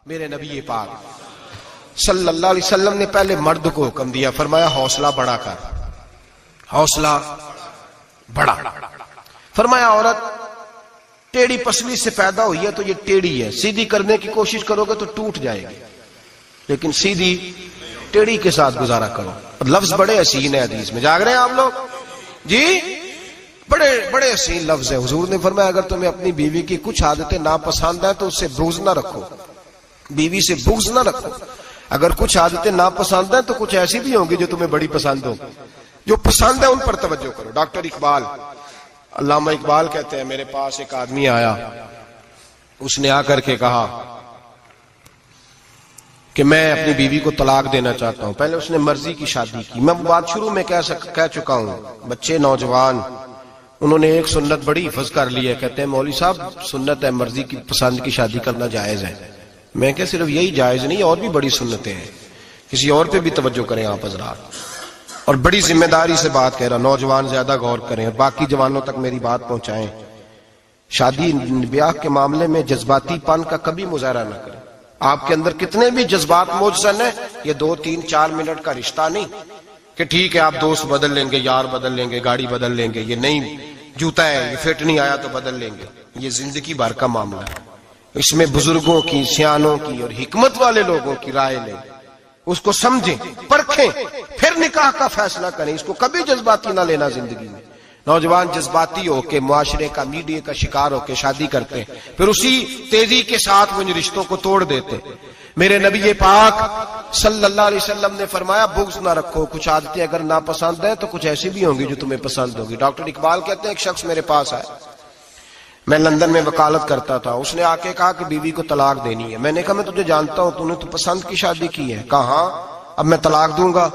میرے نبی پاک صلی اللہ علیہ وسلم نے پہلے مرد کو حکم دیا، فرمایا حوصلہ بڑا کر، حوصلہ بڑا۔ فرمایا عورت ٹیڑھی پسلی سے پیدا ہوئی ہے تو یہ ٹیڑھی ہے، سیدھی کرنے کی کوشش کرو گے تو ٹوٹ جائے گی، لیکن سیدھی ٹیڑھی کے ساتھ گزارا کرو۔ لفظ بڑے حسین ہیں حدیث میں، جاگ رہے ہیں آپ لوگ جی؟ بڑے بڑے حسین لفظ ہیں۔ حضور نے فرمایا اگر تمہیں اپنی بیوی کی کچھ عادتیں ناپسند ہیں تو اس سے بغض نہ رکھو، بیوی سے بغض نہ رکھو۔ اگر کچھ عادتیں ناپسند ہیں تو کچھ ایسی بھی ہوں گی جو تمہیں بڑی پسند ہو، جو پسند ہے ان پر توجہ کرو۔ ڈاکٹر اقبال، علامہ اقبال کہتے ہیں میرے پاس ایک آدمی آیا، اس نے آ کر کے کہا کہ میں اپنی بیوی کو طلاق دینا چاہتا ہوں۔ پہلے اس نے مرضی کی شادی کی، میں بات شروع میں کہہ چکا ہوں، بچے نوجوان انہوں نے ایک سنت بڑی حفظ کر لی ہے، کہتے ہیں مولوی صاحب سنت ہے مرضی کی پسند کی شادی کرنا جائز ہے۔ میں کہ صرف یہی جائز نہیں، اور بھی بڑی سنتیں ہیں، کسی اور پہ بھی توجہ کریں آپ حضرات، اور بڑی ذمہ داری سے بات کہہ رہا، نوجوان زیادہ غور کریں اور باقی جوانوں تک میری بات پہنچائیں۔ شادی بیاہ کے معاملے میں جذباتی پن کا کبھی مظاہرہ نہ کریں۔ آپ کے اندر کتنے بھی جذبات موجزن ہیں، یہ 2 3 4 منٹ کا رشتہ نہیں کہ ٹھیک ہے آپ دوست بدل لیں گے، یار بدل لیں گے، گاڑی بدل لیں گے، یہ نہیں جوتا ہے یہ فٹ نہیں آیا تو بدل لیں گے، یہ زندگی بھر کا معاملہ ہے۔ اس میں بزرگوں کی، سیانوں کی اور حکمت والے لوگوں کی رائے لیں، اس کو سمجھیں، پرکھیں، پھر نکاح کا فیصلہ کریں۔ اس کو کبھی جذباتی نہ لینا زندگی میں۔ نوجوان جذباتی ہو کے معاشرے کا، میڈیا کا شکار ہو کے شادی کرتے ہیں، پھر اسی تیزی کے ساتھ ان رشتوں کو توڑ دیتے۔ میرے نبی پاک صلی اللہ علیہ وسلم نے فرمایا بغض نہ رکھو، کچھ عادتیں اگر ناپسند ہیں تو کچھ ایسی بھی ہوں گی جو تمہیں پسند ہوگی۔ ڈاکٹر اقبال کہتے ہیں ایک شخص میرے پاس آیا، میں لندن میں وکالت کرتا تھا، اس نے آ کے کہا کہ بیوی کو طلاق دینی ہے۔ میں نے کہا میں تجھے جانتا ہوں، تو نے تو پسند کی شادی کی ہے۔ کہا ہاں، اب میں طلاق دوں گا؟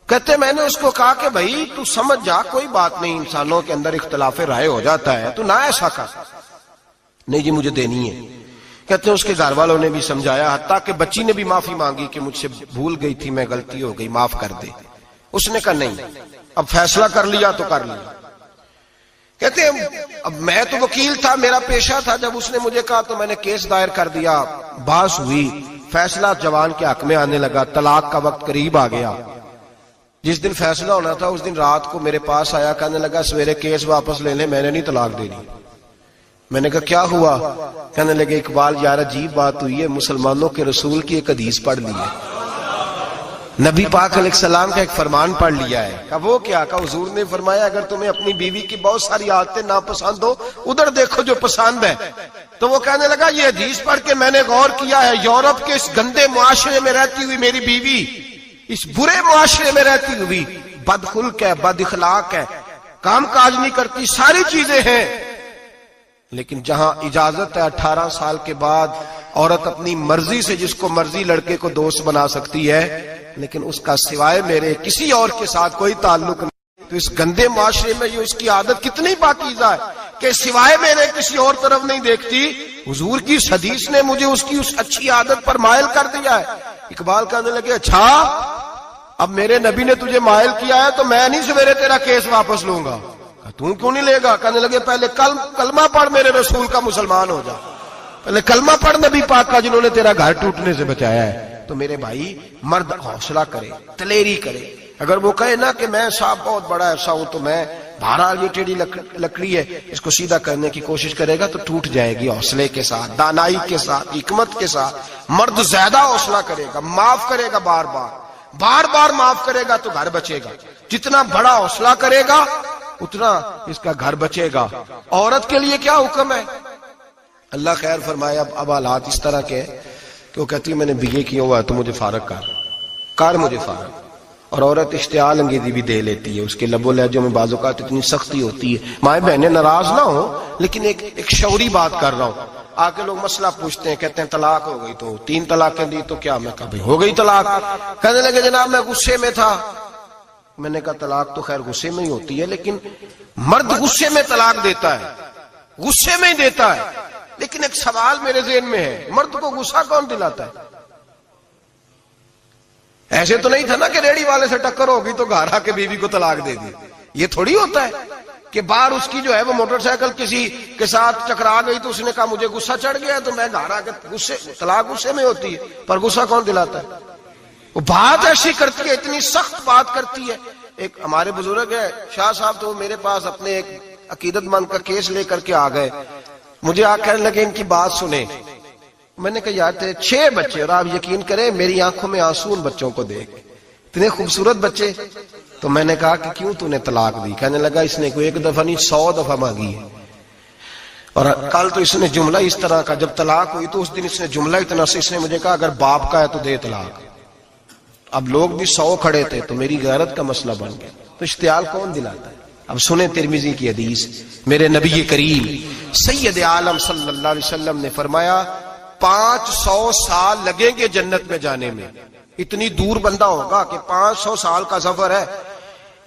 کہتے میں نے اس کو کہا کہ بھائی تو سمجھ جا، کوئی بات نہیں، انسانوں کے اندر اختلاف رائے ہو جاتا ہے، تو نہ ایسا کر۔ نہیں جی مجھے دینی ہے۔ کہتے ہیں اس کے گھر والوں نے بھی سمجھایا، حتیٰ کہ بچی نے بھی معافی مانگی کہ مجھ سے بھول گئی تھی، میں غلطی ہو گئی، معاف کر دے۔ اس نے کہا نہیں، اب فیصلہ کر لیا تو کر لیا۔ کہتے ہیں اب میں تو وکیل تھا، میرا پیشہ تھا، جب اس نے مجھے کہا تو میں نے کیس دائر کر دیا، بحث ہوئی، فیصلہ جوان کے حق میں آنے لگا، طلاق کا وقت قریب آ گیا۔ جس دن فیصلہ ہونا تھا اس دن رات کو میرے پاس آیا، کہنے لگا سویرے کیس واپس لے لیں، میں نے نہیں طلاق دینی۔ میں نے کہا کیا ہوا؟ کہنے لگے اقبال یار عجیب بات ہوئی ہے، مسلمانوں کے رسول کی ایک حدیث پڑھ لی ہے، نبی پاک علیہ السلام کا ایک فرمان پڑھ لیا ہے۔ کہا وہ کیا؟ کہا حضور نے فرمایا اگر تمہیں اپنی بیوی کی بہت ساری عادتیں ناپسند ہو، ادھر دیکھو جو پسند ہے۔ تو وہ کہنے لگا یہ حدیث پڑھ کے میں نے غور کیا ہے، یورپ کے اس گندے معاشرے میں رہتی ہوئی میری بیوی، اس برے معاشرے میں رہتی ہوئی بدخلق ہے، بد اخلاق ہے، کام کاج نہیں کرتی، ساری چیزیں ہیں، لیکن جہاں اجازت ہے 18 سال کے بعد عورت اپنی مرضی سے جس کو مرضی لڑکے کو دوست بنا سکتی ہے، لیکن اس کا سوائے میرے کسی اور کے ساتھ کوئی تعلق نہیں۔ تو اس گندے معاشرے میں یہ اس کی عادت کتنی پاکیزہ ہے کہ سوائے میرے کسی اور طرف نہیں دیکھتی۔ حضور کی اس حدیث نے مجھے اس کی اس اچھی عادت پر مائل کر دیا ہے۔ اقبال کہنے لگے اچھا اب میرے نبی نے تجھے مائل کیا ہے تو میں نہیں سویرے تیرا کیس واپس لوں گا۔ تم کیوں نہیں لے گا؟ کہنے لگے پہلے کلمہ پڑھ میرے رسول کا، مسلمان ہو جا، پہلے کلمہ پڑھ نبی پاک کا جنہوں نے تیرا گھر ٹوٹنے سے بچایا ہے۔ تو میرے بھائی مرد حوصلہ کرے، دلیری کرے۔ اگر وہ کہے نا کہ میں صاحب بہت بڑا ایسا ہوں تو میں بہرحال یہ ٹیڑھی لکڑی ہے اس کو سیدھا کرنے کی کوشش کرے گا تو ٹوٹ جائے گی۔ حوصلے کے ساتھ، دانائی کے ساتھ، حکمت کے ساتھ مرد زیادہ حوصلہ کرے گا، معاف کرے گا، بار بار معاف کرے گا تو گھر بچے گا۔ جتنا بڑا حوصلہ کرے گا اتنا اس کا گھر بچے گا۔ عورت کے لیے کیا حکم ہے؟ اللہ خیر فرمائے۔ اب حالات اس طرح کے کہ وہ کہتی ہے میں نے BA کیا ہوا ہے تو مجھے فارغ کر مجھے فارغ۔ اور عورت اشتعال انگیزی بھی دے لیتی ہے، اس کے لب و لہجوں میں بعض اوقات اتنی سختی ہوتی ہے۔ مائیں بہنیں ناراض نہ ہو، لیکن ایک شعوری بات کر رہا ہوں۔ آ کے لوگ مسئلہ پوچھتے ہیں، کہتے ہیں طلاق ہو گئی تو 3 طلاقیں دی تو کیا؟ میں کہا ہو گئی طلاق۔ کہنے لگے جناب میں غصے میں تھا۔ میں نے کہا طلاق تو خیر غصے میں ہی ہوتی ہے، لیکن مرد غصے میں طلاق دیتا ہے، غصے میں ہی دیتا ہے۔ لیکن ایک سوال میرے ذہن میں ہے، مرد کو غصہ کون دلاتا ہے؟ ایسے تو نہیں تھا نا کہ ریڑھی والے سے ٹکر ہوگی تو گھر آ کے بیوی کو طلاق دے دی۔ یہ تھوڑی ہوتا ہے کہ باہر اس کی جو ہے وہ موٹر سائیکل کسی کے ساتھ ٹکرا گئی تو اس نے کہا مجھے غصہ چڑھ گیا تو میں گھر آ کے طلاق غصے میں ہوتی ہے، پر غصہ کون دلاتا ہے؟ وہ بات ایسی کرتی ہے، اتنی سخت بات کرتی ہے. ایک ہمارے بزرگ ہے شاہ صاحب، تو میرے پاس اپنے ایک عقیدت مند کا کیس لے کر کے آ گئے. مجھے آ کہنے لگے ان کی بات سنیں. میں نے کہا یار تیرے 6 بچے، اور آپ یقین کریں میری آنکھوں میں آنسو ان بچوں کو دیکھ، اتنے خوبصورت بچے. تو میں نے کہا کہ کیوں تو نے طلاق دی؟ کہنے لگا اس نے کوئی 1 دفعہ نہیں 100 دفعہ مانگی ہے. اور کل تو اس نے جملہ اس طرح کا، جب طلاق ہوئی تو اس دن اس نے جملہ اتنا سے اس نے مجھے کہا اگر باپ کا ہے تو دے طلاق. اب لوگ بھی 100 کھڑے تھے تو میری غیرت کا مسئلہ بن گیا. تو اشتعال کون دلاتا ہے؟ اب سنیں ترمذی کی حدیث. میرے نبی کریم سید عالم صلی اللہ علیہ وسلم نے فرمایا 500 سال لگیں گے جنت میں جانے میں. اتنی دور بندہ ہوگا کہ 500 سال کا سفر ہے،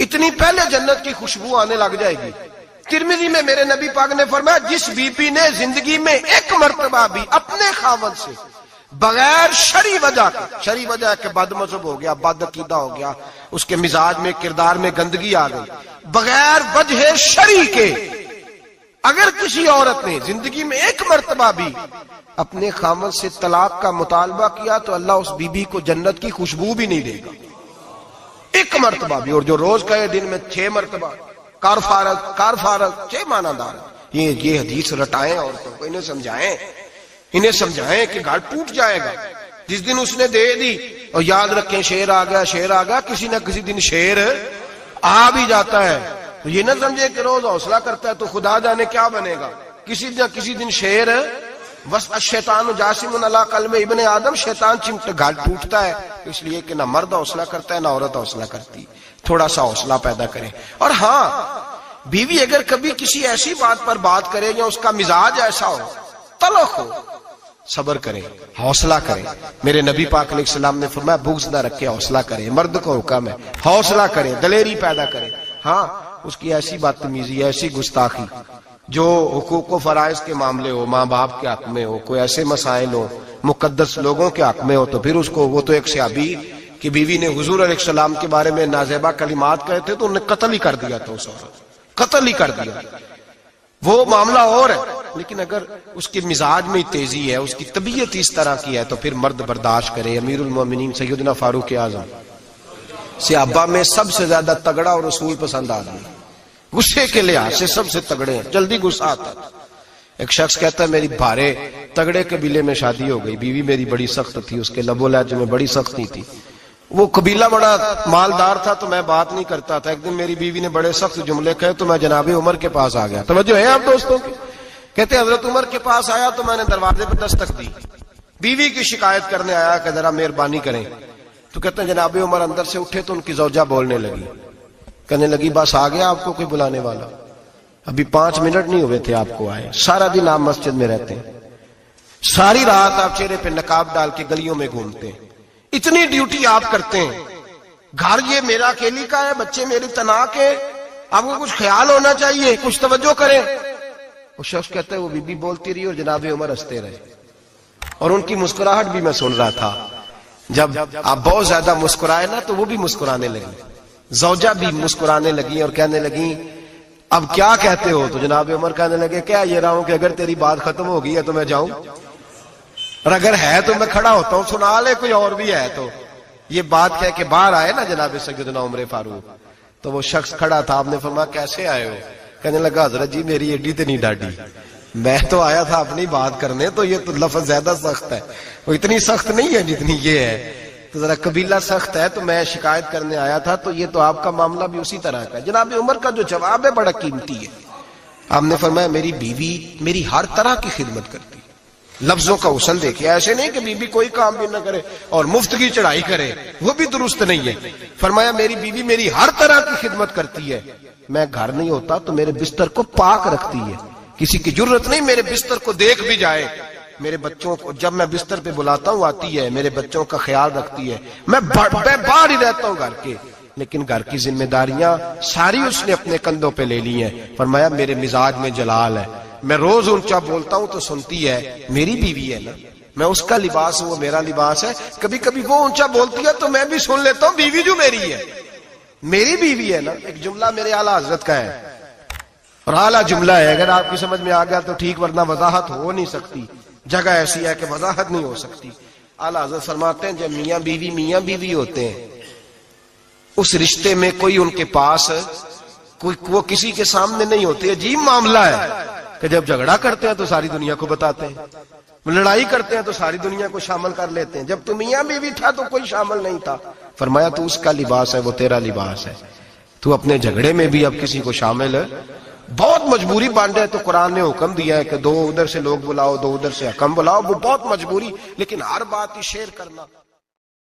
اتنی پہلے جنت کی خوشبو آنے لگ جائے گی. ترمذی میں میرے نبی پاک نے فرمایا جس بی بی نے زندگی میں 1 مرتبہ بھی اپنے خاوند سے بغیر شرعی وجہ ہے کہ بد مذہب ہو گیا، بد عقیدہ ہو گیا، اس کے مزاج میں کردار میں گندگی آ گئی، بغیر وجہ شرعی کے اگر کسی عورت نے زندگی میں 1 مرتبہ بھی اپنے خاوند سے طلاق کا مطالبہ کیا تو اللہ اس بی بی کو جنت کی خوشبو بھی نہیں دے گا. 1 مرتبہ بھی. اور جو روز کہے دن میں 6 مرتبہ کار فارغ 6 معنی دار. یہ حدیث رٹائیں عورتوں کو، انہیں سمجھائیں کہ گھر ٹوٹ جائے گا جس دن اس نے دے دی. اور یاد رکھیں شیر آ گیا کسی نہ کسی دن شیر آ بھی جاتا ہے. تو یہ نہ سمجھے کہ روز حوصلہ کرتا ہے تو خدا جانے کیا بنے گا. کسی نہ کسی دن شیر بس الشیطان جاسم علی قلب ابن آدم، شیطان گھر ٹوٹتا ہے. اس لیے کہ نہ مرد حوصلہ کرتا ہے نہ عورت حوصلہ کرتی. تھوڑا سا حوصلہ پیدا کریں. اور ہاں بیوی اگر کبھی کسی ایسی بات پر بات کرے یا اس کا مزاج ایسا ہو، تلخ ہو، صبر کریں، حوصلہ کریں. میرے نبی پاک علیہ السلام نے فرمایا بغض نہ رکھے، حوصلہ کریں. مرد کو حکم ہے حوصلہ کریں، دلیری پیدا کریں. ہاں اس کی ایسی بدتمیزی، ایسی گستاخی جو حقوق و فرائض کے معاملے ہو، ماں باپ کے حق میں ہو، کوئی ایسے مسائل ہو مقدس لوگوں کے حق میں ہو، تو پھر اس کو، وہ تو ایک صحابی کی بیوی نے حضور علیہ السلام کے بارے میں نازیبا کلمات کہے تھے تو انہیں قتل ہی کر دیا تھا. اس عورت قتل ہی کر دیا. وہ معاملہ اور ہے، لیکن اگر اس کے مزاج میں تیزی ہے، اس کی طبیعت اس طرح کی ہے تو پھر مرد برداشت کرے. امیر المومنین سیدنا فاروق اعظم صحابہ میں سب سے زیادہ تگڑا اور رسول پسند آدمی، غصے کے لحاظ سے سب سے تگڑے ہیں، جلدی غصہ آتا تھا. ایک شخص کہتا ہے میری بھارے تگڑے قبیلے میں شادی ہو گئی، بیوی میری بڑی سخت تھی، اس کے لب و لہجے میں بڑی سختی تھی. وہ قبیلہ بڑا مالدار تھا تو میں بات نہیں کرتا تھا. ایک دن میری بیوی نے بڑے سخت جملے کہے تو میں جناب عمر کے پاس آ گیا. توجہ ہے آپ دوستوں کی؟ کہتے ہیں حضرت عمر کے پاس آیا تو میں نے دروازے پر دستک دی، بیوی کی شکایت کرنے آیا کہ ذرا مہربانی کریں. تو کہتے ہیں جناب عمر اندر سے اٹھے تو ان کی زوجہ بولنے لگی، کہنے لگی بس آ گیا آپ کو کوئی بلانے والا؟ ابھی 5 منٹ نہیں ہوئے تھے آپ کو آئے. سارا دن آپ مسجد میں رہتے ہیں، ساری رات آپ چہرے پہ نقاب ڈال کے گلیوں میں گھومتے ہیں، اتنی ڈیوٹی آپ کرتے ہیں، گھر یہ میرا اکیلی کا ہے، بچے میری تنہا کے، آپ کو کچھ خیال ہونا چاہیے، کچھ توجہ کریں. وہ شخص کہتا ہے وہ بی بی بولتی رہی اور جناب عمر ہنستے رہے، اور ان کی مسکراہٹ بھی میں سن رہا تھا. جب آپ بہت زیادہ مسکرائے نا تو وہ بھی مسکرانے لگی، زوجہ بھی مسکرانے لگی اور کہنے لگی اب کیا کہتے ہو؟ تو جناب عمر کہنے لگے کیا یہ رہا ہوں کہ اگر تیری بات ختم ہو گئی ہے تو میں جاؤں، اور اگر ہے تو میں کھڑا ہوتا ہوں، سنا لے کوئی اور بھی ہے تو. یہ بات کہہ کے باہر آئے نا جناب سیدنا عمر فاروق، تو وہ شخص کھڑا تھا. آپ نے فرمایا کیسے آئے ہو؟ کہنے لگا حضرت جی میری ایڈی تو نہیں ڈاڈی، میں تو آیا تھا اپنی بات کرنے، تو یہ تو لفظ زیادہ سخت ہے، وہ اتنی سخت نہیں ہے جتنی یہ ہے، تو ذرا قبیلہ سخت ہے تو میں شکایت کرنے آیا تھا. تو یہ تو آپ کا معاملہ بھی اسی طرح کا ہے. جناب عمر کا جو جواب ہے بڑا قیمتی ہے. آپ نے فرمایا میری بیوی میری ہر طرح کی خدمت کرتی. لفظوں کا حسن دیکھیں، ایسے نہیں کہ بیوی کوئی کام بھی نہ کرے اور مفت کی چڑھائی کرے، وہ بھی درست نہیں ہے. فرمایا میری بیوی میری ہر طرح کی خدمت کرتی ہے، میں گھر نہیں ہوتا تو میرے بستر کو پاک رکھتی ہے، کسی کی ضرورت نہیں میرے بستر کو دیکھ بھی جائے. میرے بچوں کو جب میں بستر پہ بلاتا ہوں آتی ہے، میرے بچوں کا خیال رکھتی ہے. میں باہر ہی رہتا ہوں گھر کے، لیکن گھر کی ذمہ داریاں ساری اس نے اپنے کندھوں پہ لے لی ہیں. فرمایا میرے مزاج میں جلال ہے، میں روز اونچا بولتا ہوں تو سنتی ہے. میری بیوی ہے نا، میں اس کا لباس ہوں، وہ میرا لباس ہے. کبھی کبھی وہ اونچا بولتی ہے تو میں بھی سن لیتا ہوں، بیوی جو میری ہے، میری بیوی ہے نا. ایک جملہ میرے اعلیٰ حضرت کا ہے، اور اعلیٰ جملہ ہے، اگر آپ کی سمجھ میں آ گیا تو ٹھیک، ورنہ وضاحت ہو نہیں سکتی، جگہ ایسی ہے کہ وضاحت نہیں ہو سکتی۔ اعلیٰ حضرت فرماتے ہیں جب میاں بیوی ہوتے ہیں، اس رشتے میں کوئی ان کے پاس وہ کسی کے سامنے نہیں ہوتے، عجیب معاملہ ہے کہ جب جھگڑا کرتے ہیں تو ساری دنیا کو بتاتے ہیں، لڑائی کرتے ہیں تو ساری دنیا کو شامل کر لیتے ہیں، جب تو میاں بیوی تھا تو کوئی شامل نہیں تھا۔ فرمایا تو اس کا لباس ہے، وہ تیرا لباس ہے، تو اپنے جھگڑے میں بھی اب کسی کو شامل ہے، بہت مجبوری بانٹے تو قرآن نے حکم دیا ہے کہ 2 ادھر سے لوگ بلاؤ، 2 ادھر سے حکم بلاؤ، وہ بہت مجبوری، لیکن ہر بات ہی شیئر کرنا